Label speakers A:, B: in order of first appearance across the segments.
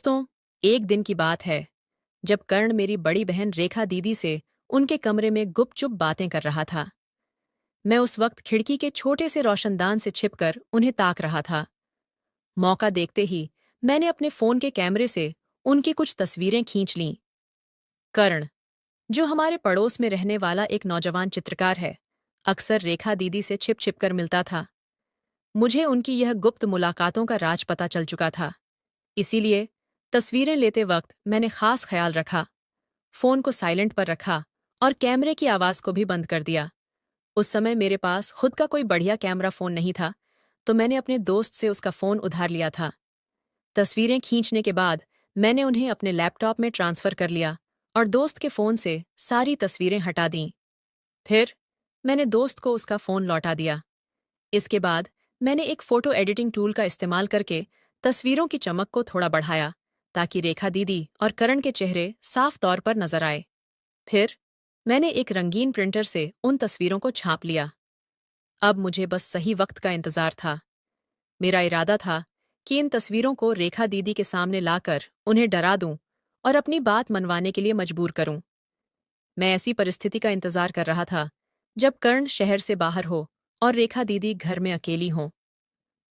A: दोस्तों, एक दिन की बात है जब कर्ण मेरी बड़ी बहन रेखा दीदी से उनके कमरे में गुपचुप बातें कर रहा था। मैं उस वक्त खिड़की के छोटे से रोशनदान से छिपकर उन्हें ताक रहा था। मौका देखते ही मैंने अपने फोन के कैमरे से उनकी कुछ तस्वीरें खींच लीं। कर्ण, जो हमारे पड़ोस में रहने वाला एक नौजवान चित्रकार है, अक्सर रेखा दीदी से छिप छिप कर मिलता था। मुझे उनकी यह गुप्त मुलाकातों का राज पता चल चुका था। इसीलिए तस्वीरें लेते वक्त मैंने खास ख्याल रखा, फोन को साइलेंट पर रखा और कैमरे की आवाज को भी बंद कर दिया। उस समय मेरे पास खुद का कोई बढ़िया कैमरा फोन नहीं था, तो मैंने अपने दोस्त से उसका फोन उधार लिया था। तस्वीरें खींचने के बाद मैंने उन्हें अपने लैपटॉप में ट्रांसफर कर लिया और दोस्त के फोन से सारी तस्वीरें हटा दीं। फिर मैंने दोस्त को उसका फोन लौटा दिया। इसके बाद मैंने एक फोटो एडिटिंग टूल का इस्तेमाल करके तस्वीरों की चमक को थोड़ा बढ़ाया, ताकि रेखा दीदी और करण के चेहरे साफ तौर पर नजर आए। फिर मैंने एक रंगीन प्रिंटर से उन तस्वीरों को छाप लिया। अब मुझे बस सही वक्त का इंतजार था। मेरा इरादा था कि इन तस्वीरों को रेखा दीदी के सामने लाकर उन्हें डरा दूं और अपनी बात मनवाने के लिए मजबूर करूं। मैं ऐसी परिस्थिति का इंतजार कर रहा था जब कर्ण शहर से बाहर हो और रेखा दीदी घर में अकेली हों।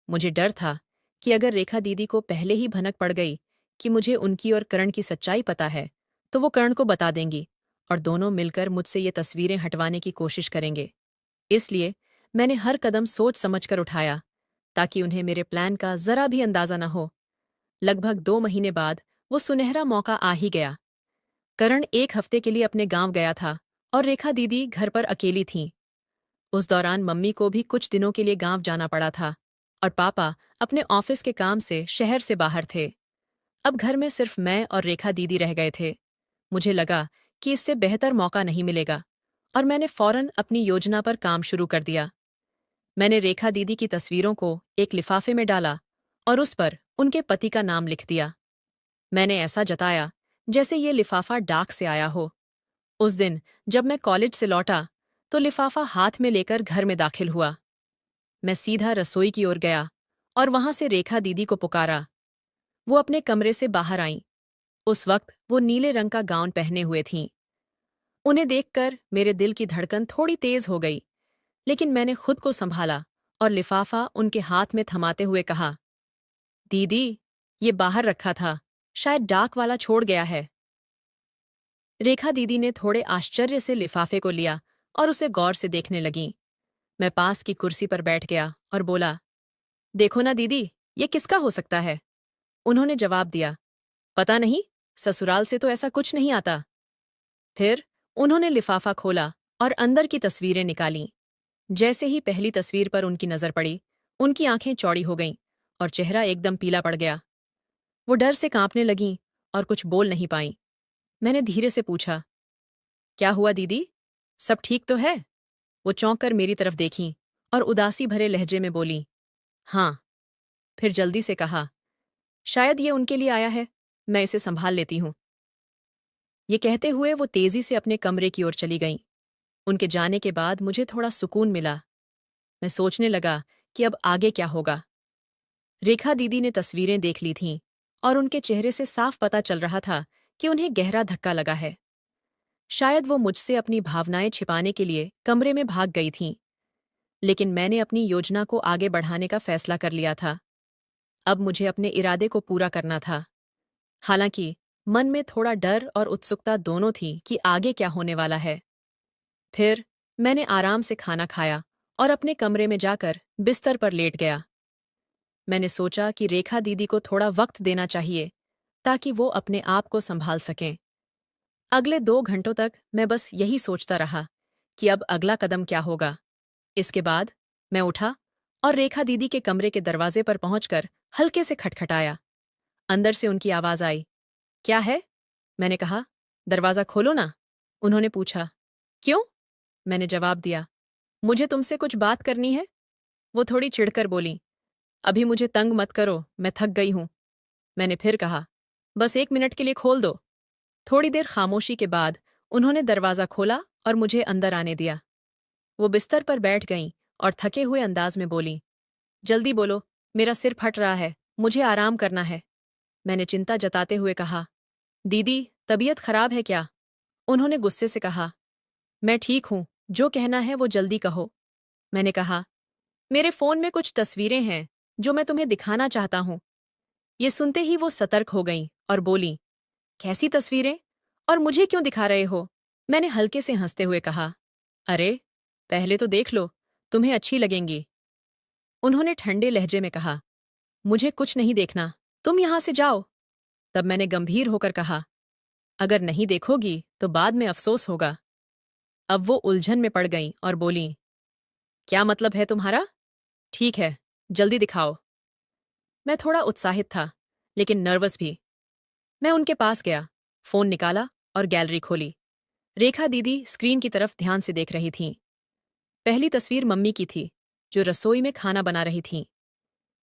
A: मुझे डर था कि अगर रेखा दीदी को पहले ही भनक पड़ गई कि मुझे उनकी और करण की सच्चाई पता है, तो वो कर्ण को बता देंगी और दोनों मिलकर मुझसे ये तस्वीरें हटवाने की कोशिश करेंगे। इसलिए मैंने हर कदम सोच समझकर उठाया, ताकि उन्हें मेरे प्लान का जरा भी अंदाजा न हो। लगभग 2 महीने बाद वो सुनहरा मौका आ ही गया। करण एक हफ्ते के लिए अपने गांव गया था और रेखा दीदी घर पर अकेली थीं। उस दौरान मम्मी को भी कुछ दिनों के लिए गांव जाना पड़ा था और पापा अपने ऑफिस के काम से शहर से बाहर थे। अब घर में सिर्फ मैं और रेखा दीदी रह गए थे। मुझे लगा कि इससे बेहतर मौका नहीं मिलेगा और मैंने फौरन अपनी योजना पर काम शुरू कर दिया। मैंने रेखा दीदी की तस्वीरों को एक लिफाफे में डाला और उस पर उनके पति का नाम लिख दिया। मैंने ऐसा जताया जैसे ये लिफाफा डाक से आया हो। उस दिन जब मैं कॉलेज से लौटा तो लिफाफा हाथ में लेकर घर में दाखिल हुआ। मैं सीधा रसोई की ओर गया और वहां से रेखा दीदी को पुकारा। वो अपने कमरे से बाहर आईं। उस वक्त वो नीले रंग का गाउन पहने हुए थीं। उन्हें देखकर मेरे दिल की धड़कन थोड़ी तेज हो गई, लेकिन मैंने खुद को संभाला और लिफाफा उनके हाथ में थमाते हुए कहा, दीदी, ये बाहर रखा था, शायद डाक वाला छोड़ गया है। रेखा दीदी ने थोड़े आश्चर्य से लिफाफे को लिया और उसे गौर से देखने लगीं। मैं पास की कुर्सी पर बैठ गया और बोला, देखो ना दीदी, ये किसका हो सकता है? उन्होंने जवाब दिया, पता नहीं, ससुराल से तो ऐसा कुछ नहीं आता। फिर उन्होंने लिफाफा खोला और अंदर की तस्वीरें निकालीं। जैसे ही पहली तस्वीर पर उनकी नजर पड़ी, उनकी आंखें चौड़ी हो गईं और चेहरा एकदम पीला पड़ गया। वो डर से कांपने लगीं और कुछ बोल नहीं पाईं। मैंने धीरे से पूछा, क्या हुआ दीदी? सब ठीक तो है? वो चौंक कर मेरी तरफ देखीं और उदासी भरे लहजे में बोलीं, हाँ। फिर जल्दी से कहा, शायद ये उनके लिए आया है, मैं इसे संभाल लेती हूँ। ये कहते हुए वो तेजी से अपने कमरे की ओर चली गईं। उनके जाने के बाद मुझे थोड़ा सुकून मिला। मैं सोचने लगा कि अब आगे क्या होगा। रेखा दीदी ने तस्वीरें देख ली थीं और उनके चेहरे से साफ पता चल रहा था कि उन्हें गहरा धक्का लगा है। शायद वो मुझसे अपनी भावनाएं छिपाने के लिए कमरे में भाग गई थीं, लेकिन मैंने अपनी योजना को आगे बढ़ाने का फैसला कर लिया था। अब मुझे अपने इरादे को पूरा करना था। हालांकि मन में थोड़ा डर और उत्सुकता दोनों थी कि आगे क्या होने वाला है। फिर मैंने आराम से खाना खाया और अपने कमरे में जाकर बिस्तर पर लेट गया। मैंने सोचा कि रेखा दीदी को थोड़ा वक्त देना चाहिए, ताकि वो अपने आप को संभाल सकें। अगले 2 घंटों तक मैं बस यही सोचता रहा कि अब अगला कदम क्या होगा। इसके बाद मैं उठा और रेखा दीदी के कमरे के दरवाजे पर पहुंचकर हल्के से खटखटाया। अंदर से उनकी आवाज आई, क्या है? मैंने कहा, दरवाजा खोलो ना। उन्होंने पूछा, क्यों? मैंने जवाब दिया, मुझे तुमसे कुछ बात करनी है। वो थोड़ी चिढ़कर बोली, अभी मुझे तंग मत करो, मैं थक गई हूं। मैंने फिर कहा, बस 1 मिनट के लिए खोल दो। थोड़ी देर खामोशी के बाद उन्होंने दरवाजा खोला और मुझे अंदर आने दिया। वो बिस्तर पर बैठ गईं और थके हुए अंदाज में बोली, जल्दी बोलो, मेरा सिर फट रहा है, मुझे आराम करना है। मैंने चिंता जताते हुए कहा, दीदी, तबीयत खराब है क्या? उन्होंने गुस्से से कहा, मैं ठीक हूं, जो कहना है वो जल्दी कहो। मैंने कहा, मेरे फोन में कुछ तस्वीरें हैं जो मैं तुम्हें दिखाना चाहता हूं। ये सुनते ही वो सतर्क हो गईं और बोलीं, कैसी तस्वीरें? और मुझे क्यों दिखा रहे हो? मैंने हल्के से हंसते हुए कहा, अरे, पहले तो देख लो, तुम्हें अच्छी लगेंगी। उन्होंने ठंडे लहजे में कहा, मुझे कुछ नहीं देखना, तुम यहां से जाओ। तब मैंने गंभीर होकर कहा, अगर नहीं देखोगी तो बाद में अफसोस होगा। अब वो उलझन में पड़ गईं और बोलीं, क्या मतलब है तुम्हारा? ठीक है, जल्दी दिखाओ। मैं थोड़ा उत्साहित था, लेकिन नर्वस भी। मैं उनके पास गया, फोन निकाला और गैलरी खोली। रेखा दीदी स्क्रीन की तरफ ध्यान से देख रही थीं। पहली तस्वीर मम्मी की थी, जो रसोई में खाना बना रही थीं।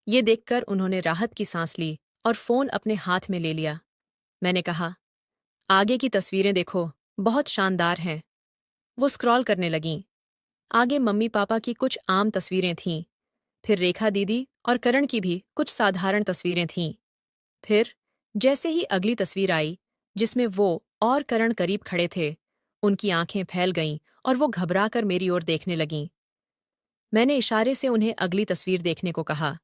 A: ये देखकर उन्होंने राहत की सांस ली और फोन अपने हाथ में ले लिया। मैंने कहा, आगे की तस्वीरें देखो, बहुत शानदार हैं। वो स्क्रॉल करने लगीं। आगे मम्मी पापा की कुछ आम तस्वीरें थीं, फिर रेखा दीदी और करण की भी कुछ साधारण तस्वीरें थीं। फिर जैसे ही अगली तस्वीर आई, जिसमें वो और करण करीब खड़े थे, उनकी आंखें फैल गईं और वो घबराकर मेरी ओर देखने लगीं। मैंने इशारे से उन्हें अगली तस्वीर देखने को कहा।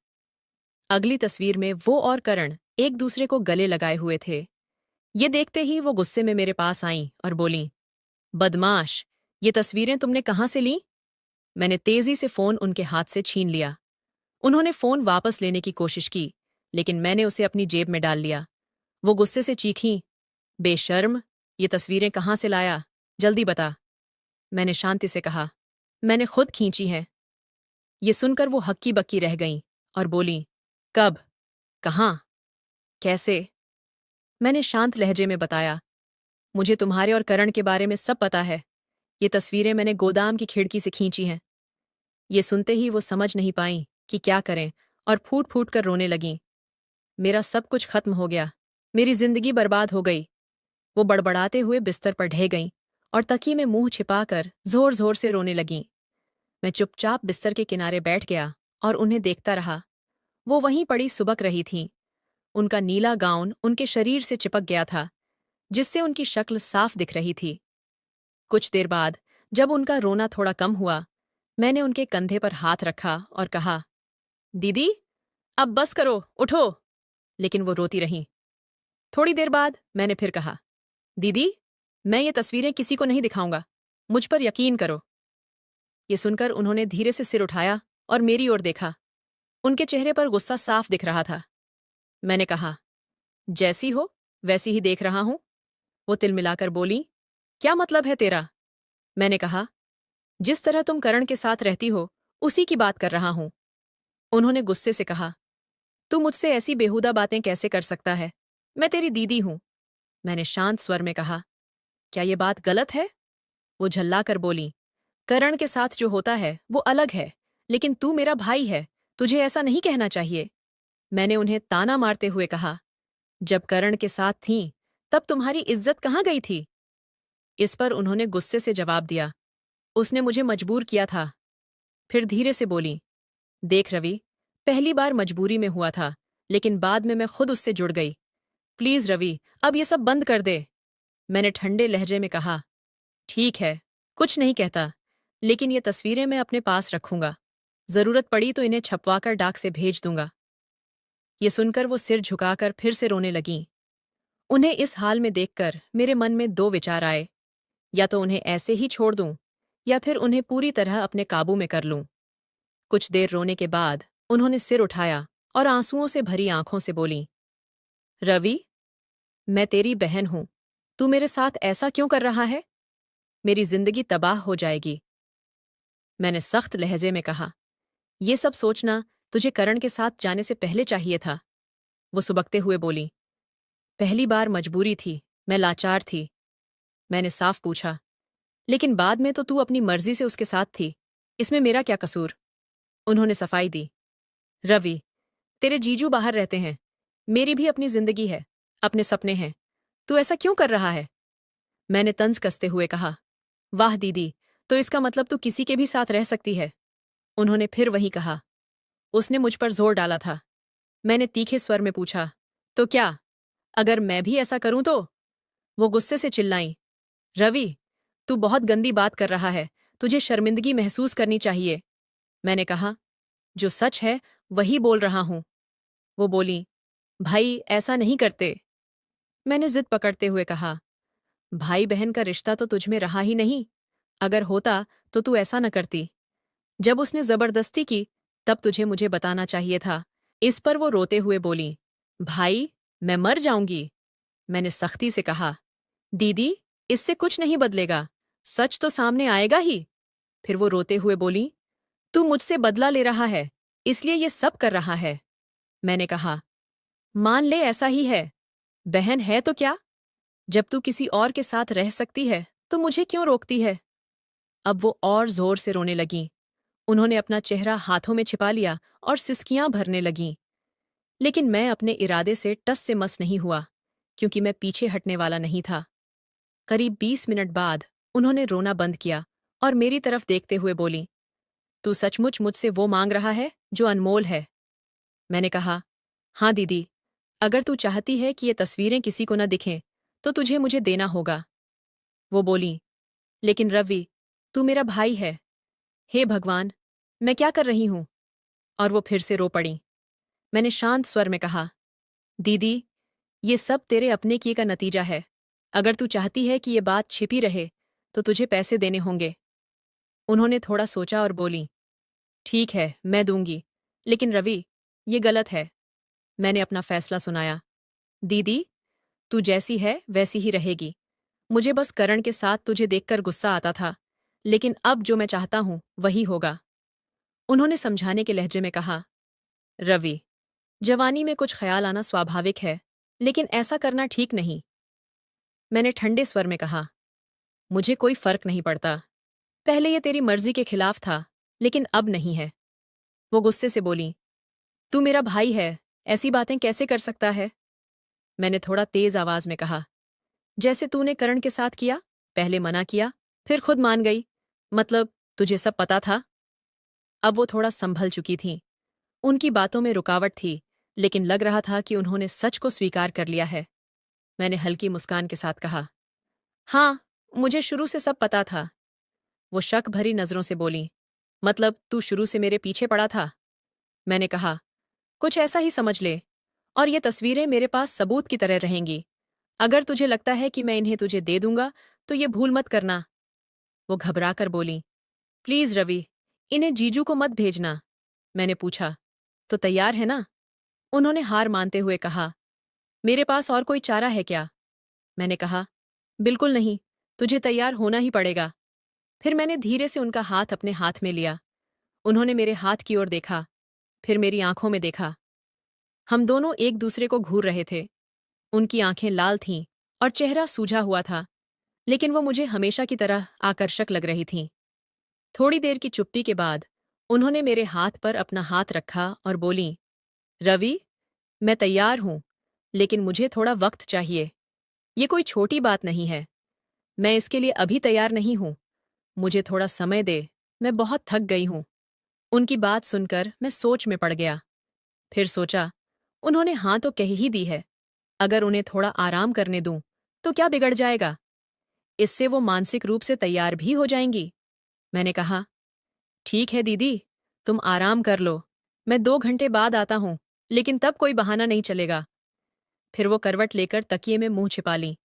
A: अगली तस्वीर में वो और करण एक दूसरे को गले लगाए हुए थे। ये देखते ही वो गुस्से में मेरे पास आईं और बोलीं, बदमाश, ये तस्वीरें तुमने कहाँ से लीं? मैंने तेजी से फोन उनके हाथ से छीन लिया। उन्होंने फोन वापस लेने की कोशिश की, लेकिन मैंने उसे अपनी जेब में डाल लिया। वो गुस्से से चीखीं, बेशर्म, ये तस्वीरें कहाँ से लाया? जल्दी बता। मैंने शांति से कहा, मैंने खुद खींची हैं। ये सुनकर वो हक्की बक्की रह गईं और बोलीं, कब? कहाँ? कैसे? मैंने शांत लहजे में बताया, मुझे तुम्हारे और करण के बारे में सब पता है। ये तस्वीरें मैंने गोदाम की खिड़की से खींची हैं। ये सुनते ही वो समझ नहीं पाईं कि क्या करें और फूट फूट कर रोने लगीं। मेरा सब कुछ खत्म हो गया, मेरी जिंदगी बर्बाद हो गई। वो बड़बड़ाते हुए बिस्तर पर ढह गईं और तकिए में मुंह छिपाकर जोर जोर से रोने लगीं। मैं चुपचाप बिस्तर के किनारे बैठ गया और उन्हें देखता रहा। वो वहीं पड़ी सुबक रही थीं। उनका नीला गाउन उनके शरीर से चिपक गया था, जिससे उनकी शक्ल साफ दिख रही थी। कुछ देर बाद, जब उनका रोना थोड़ा कम हुआ, मैंने उनके कंधे पर हाथ रखा और कहा, दीदी, अब बस करो, उठो। लेकिन वो रोती रहीं। थोड़ी देर बाद मैंने फिर कहा, दीदी, मैं ये तस्वीरें किसी को नहीं दिखाऊंगा, मुझ पर यकीन करो। ये सुनकर उन्होंने धीरे से सिर उठाया और मेरी ओर देखा। उनके चेहरे पर गुस्सा साफ दिख रहा था। मैंने कहा, जैसी हो वैसी ही देख रहा हूं। वो तिलमिलाकर बोली, क्या मतलब है तेरा? मैंने कहा, जिस तरह तुम करण के साथ रहती हो, उसी की बात कर रहा हूं। उन्होंने गुस्से से कहा, तू मुझसे ऐसी बेहुदा बातें कैसे कर सकता है? मैं तेरी दीदी हूं। मैंने शांत स्वर में कहा, क्या ये बात गलत है? वो झल्लाकर बोली, करण के साथ जो होता है वो अलग है, लेकिन तू मेरा भाई है, तुझे ऐसा नहीं कहना चाहिए। मैंने उन्हें ताना मारते हुए कहा, जब करण के साथ थीं, तब तुम्हारी इज्जत कहाँ गई थी? इस पर उन्होंने गुस्से से जवाब दिया, उसने मुझे मजबूर किया था। फिर धीरे से बोली, देख रवि, पहली बार मजबूरी में हुआ था, लेकिन बाद में मैं खुद उससे जुड़ गई। प्लीज रवि, अब ये सब बंद कर दे। मैंने ठंडे लहजे में कहा, ठीक है, कुछ नहीं कहता, लेकिन ये तस्वीरें मैं अपने पास रखूंगा। जरूरत पड़ी तो इन्हें छपवाकर डाक से भेज दूंगा। ये सुनकर वो सिर झुकाकर फिर से रोने लगीं। उन्हें इस हाल में देखकर मेरे मन में दो विचार आए, या तो उन्हें ऐसे ही छोड़ दूं, या फिर उन्हें पूरी तरह अपने काबू में कर लूं। कुछ देर रोने के बाद उन्होंने सिर उठाया और आंसुओं से भरी आंखों से बोलीं, रवि, मैं तेरी बहन हूं, तू मेरे साथ ऐसा क्यों कर रहा है? मेरी जिंदगी तबाह हो जाएगी। मैंने सख्त लहजे में कहा, ये सब सोचना तुझे करण के साथ जाने से पहले चाहिए था। वो सुबकते हुए बोली, पहली बार मजबूरी थी, मैं लाचार थी। मैंने साफ पूछा, लेकिन बाद में तो तू अपनी मर्जी से उसके साथ थी, इसमें मेरा क्या कसूर? उन्होंने सफाई दी, रवि, तेरे जीजू बाहर रहते हैं, मेरी भी अपनी जिंदगी है, अपने सपने हैं, तू ऐसा क्यों कर रहा है? मैंने तंज कसते हुए कहा, वाह दीदी, तो इसका मतलब तू किसी के भी साथ रह सकती है? उन्होंने फिर वही कहा, उसने मुझ पर जोर डाला था। मैंने तीखे स्वर में पूछा, तो क्या अगर मैं भी ऐसा करूं तो? वो गुस्से से चिल्लाई। रवि, तू बहुत गंदी बात कर रहा है, तुझे शर्मिंदगी महसूस करनी चाहिए। मैंने कहा, जो सच है वही बोल रहा हूं। वो बोली, भाई ऐसा नहीं करते। मैंने जिद पकड़ते हुए कहा, भाई बहन का रिश्ता तो तुझमें रहा ही नहीं। अगर होता तो तू ऐसा न करती। जब उसने जबरदस्ती की तब तुझे मुझे बताना चाहिए था। इस पर वो रोते हुए बोली, भाई मैं मर जाऊंगी। मैंने सख्ती से कहा, दीदी इससे कुछ नहीं बदलेगा, सच तो सामने आएगा ही। फिर वो रोते हुए बोली, तू मुझसे बदला ले रहा है, इसलिए ये सब कर रहा है। मैंने कहा, मान ले ऐसा ही है, बहन है तो क्या? जब तू किसी और के साथ रह सकती है तो मुझे क्यों रोकती है? अब वो और जोर से रोने लगीं। उन्होंने अपना चेहरा हाथों में छिपा लिया और सिसकियां भरने लगीं। लेकिन मैं अपने इरादे से टस से मस नहीं हुआ, क्योंकि मैं पीछे हटने वाला नहीं था। करीब 20 मिनट बाद उन्होंने रोना बंद किया और मेरी तरफ देखते हुए बोली, तू सचमुच मुझसे वो मांग रहा है जो अनमोल है? मैंने कहा, हाँ दीदी, अगर तू चाहती है कि ये तस्वीरें किसी को न दिखें तो तुझे मुझे देना होगा। वो बोली, लेकिन रवि, तू मेरा भाई है। हे भगवान, मैं क्या कर रही हूं? और वो फिर से रो पड़ी। मैंने शांत स्वर में कहा, दीदी, ये सब तेरे अपने किए का नतीजा है। अगर तू चाहती है कि ये बात छिपी रहे तो तुझे पैसे देने होंगे। उन्होंने थोड़ा सोचा और बोली, ठीक है मैं दूंगी, लेकिन रवि, ये गलत है। मैंने अपना फैसला सुनाया, दीदी, तू जैसी है वैसी ही रहेगी। मुझे बस करण के साथ तुझे देखकर गुस्सा आता था, लेकिन अब जो मैं चाहता हूं वही होगा। उन्होंने समझाने के लहजे में कहा, रवि, जवानी में कुछ ख्याल आना स्वाभाविक है, लेकिन ऐसा करना ठीक नहीं। मैंने ठंडे स्वर में कहा, मुझे कोई फर्क नहीं पड़ता। पहले ये तेरी मर्जी के खिलाफ था, लेकिन अब नहीं है। वो गुस्से से बोली, तू मेरा भाई है, ऐसी बातें कैसे कर सकता है? मैंने थोड़ा तेज आवाज में कहा, जैसे तूने करण के साथ किया, पहले मना किया, फिर खुद मान गई। मतलब तुझे सब पता था? अब वो थोड़ा संभल चुकी थीं। उनकी बातों में रुकावट थी, लेकिन लग रहा था कि उन्होंने सच को स्वीकार कर लिया है। मैंने हल्की मुस्कान के साथ कहा, हाँ, मुझे शुरू से सब पता था। वो शक भरी नजरों से बोली, मतलब तू शुरू से मेरे पीछे पड़ा था? मैंने कहा, कुछ ऐसा ही समझ ले, और ये तस्वीरें मेरे पास सबूत की तरह रहेंगी। अगर तुझे लगता है कि मैं इन्हें तुझे दे दूंगा तो ये भूल मत करना। वो घबराकर बोली, प्लीज रवि, इन्हें जीजू को मत भेजना। मैंने पूछा, तो तैयार है ना? उन्होंने हार मानते हुए कहा, मेरे पास और कोई चारा है क्या? मैंने कहा, बिल्कुल नहीं, तुझे तैयार होना ही पड़ेगा। फिर मैंने धीरे से उनका हाथ अपने हाथ में लिया। उन्होंने मेरे हाथ की ओर देखा, फिर मेरी आंखों में देखा। हम दोनों एक दूसरे को घूर रहे थे। उनकी आंखें लाल थीं और चेहरा सूझा हुआ था, लेकिन वो मुझे हमेशा की तरह आकर्षक लग रही थीं। थोड़ी देर की चुप्पी के बाद उन्होंने मेरे हाथ पर अपना हाथ रखा और बोलीं, रवि, मैं तैयार हूं, लेकिन मुझे थोड़ा वक्त चाहिए। ये कोई छोटी बात नहीं है। मैं इसके लिए अभी तैयार नहीं हूं। मुझे थोड़ा समय दे, मैं बहुत थक गई हूं। उनकी बात सुनकर मैं सोच में पड़ गया। फिर सोचा, उन्होंने हाँ तो कह ही दी है। अगर उन्हें थोड़ा आराम करने दूं, तो क्या बिगड़ जाएगा? इससे वो मानसिक रूप से तैयार भी हो जाएंगी। मैंने कहा, ठीक है दीदी, तुम आराम कर लो। मैं 2 घंटे बाद आता हूं, लेकिन तब कोई बहाना नहीं चलेगा। फिर वो करवट लेकर तकिए में मुंह छिपा ली।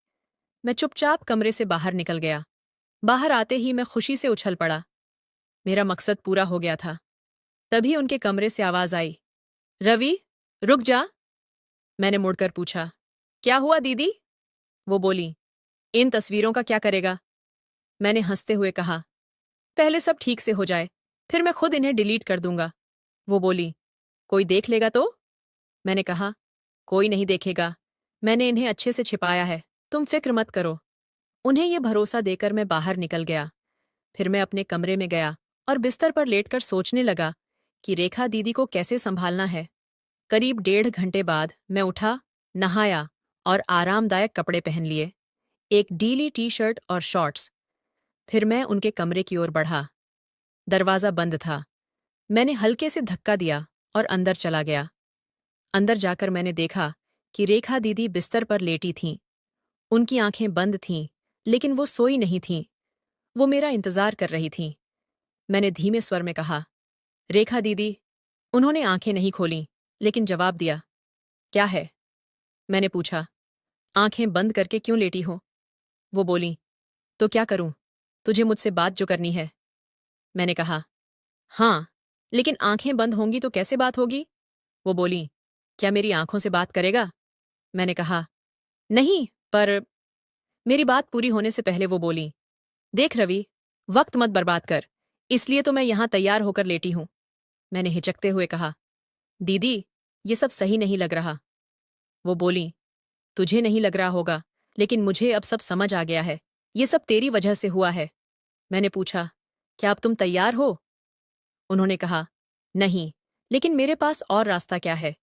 A: मैं चुपचाप कमरे से बाहर निकल गया। बाहर आते ही मैं खुशी से उछल पड़ा। मेरा मकसद पूरा हो गया था। तभी उनके कमरे से आवाज आई, रवि, रुक जा। मैंने मुड़कर पूछा, क्या हुआ दीदी? वो बोली, इन तस्वीरों का क्या करेगा? मैंने हंसते हुए कहा, पहले सब ठीक से हो जाए, फिर मैं खुद इन्हें डिलीट कर दूंगा। वो बोली, कोई देख लेगा तो? मैंने कहा, कोई नहीं देखेगा। मैंने इन्हें अच्छे से छिपाया है, तुम फिक्र मत करो। उन्हें ये भरोसा देकर मैं बाहर निकल गया। फिर मैं अपने कमरे में गया और बिस्तर पर लेटकर सोचने लगा कि रेखा दीदी को कैसे संभालना है। करीब 1.5 घंटे बाद मैं उठा, नहाया और आरामदायक कपड़े पहन लिए, एक ढीली टी शर्ट और शॉर्ट्स। फिर मैं उनके कमरे की ओर बढ़ा। दरवाज़ा बंद था। मैंने हल्के से धक्का दिया और अंदर चला गया। अंदर जाकर मैंने देखा कि रेखा दीदी बिस्तर पर लेटी थीं। उनकी आंखें बंद थीं, लेकिन वो सोई नहीं थीं। वो मेरा इंतजार कर रही थीं। मैंने धीमे स्वर में कहा, रेखा दीदी। उन्होंने आंखें नहीं खोलीं, लेकिन जवाब दिया, क्या है? मैंने पूछा, आंखें बंद करके क्यों लेटी हो? वो बोलीं, तो क्या करूं? तुझे मुझसे बात जो करनी है। मैंने कहा, हाँ, लेकिन आंखें बंद होंगी तो कैसे बात होगी? वो बोलीं, क्या मेरी आंखों से बात करेगा? मैंने कहा, नहीं, पर मेरी बात पूरी होने से पहले वो बोलीं, देख रवि, वक्त मत बर्बाद कर, इसलिए तो मैं यहां तैयार होकर लेटी हूं। मैंने हिचकते हुए कहा, दीदी, ये सब सही नहीं लग रहा। वो बोलीं, तुझे नहीं लग रहा होगा, लेकिन मुझे अब सब समझ आ गया है। ये सब तेरी वजह से हुआ है। मैंने पूछा, क्या अब तुम तैयार हो? उन्होंने कहा, नहीं, लेकिन मेरे पास और रास्ता क्या है?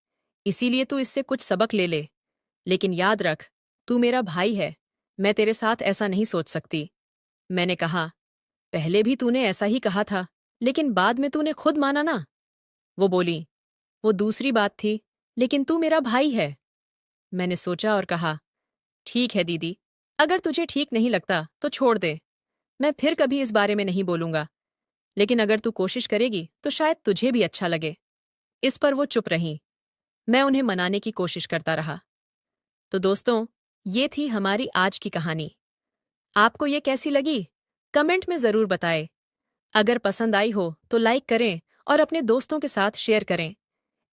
A: इसीलिए तू इससे कुछ सबक ले ले। लेकिन याद रख, तू मेरा भाई है। मैं तेरे साथ ऐसा नहीं सोच सकती। मैंने कहा, पहले भी तूने ऐसा ही कहा था, लेकिन बाद में तूने खुद माना ना। वो बोली, वो दूसरी बात थी, लेकिन तू मेरा भाई है। मैंने सोचा और कहा, ठीक है दीदी, अगर तुझे ठीक नहीं लगता तो छोड़ दे। मैं फिर कभी इस बारे में नहीं बोलूंगा। लेकिन अगर तू कोशिश करेगी तो शायद तुझे भी अच्छा लगे। इस पर वो चुप रहीं। मैं उन्हें मनाने की कोशिश करता रहा। तो दोस्तों, ये थी हमारी आज की कहानी। आपको ये कैसी लगी? कमेंट में ज़रूर बताएं। अगर पसंद आई हो तो लाइक करें और अपने दोस्तों के साथ शेयर करें।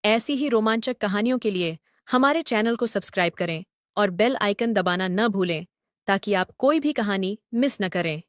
A: ऐसी ही रोमांचक कहानियों के लिए हमारे चैनल को सब्सक्राइब करें और बेल आइकन दबाना न भूलें ताकि आप कोई भी कहानी मिस न करें।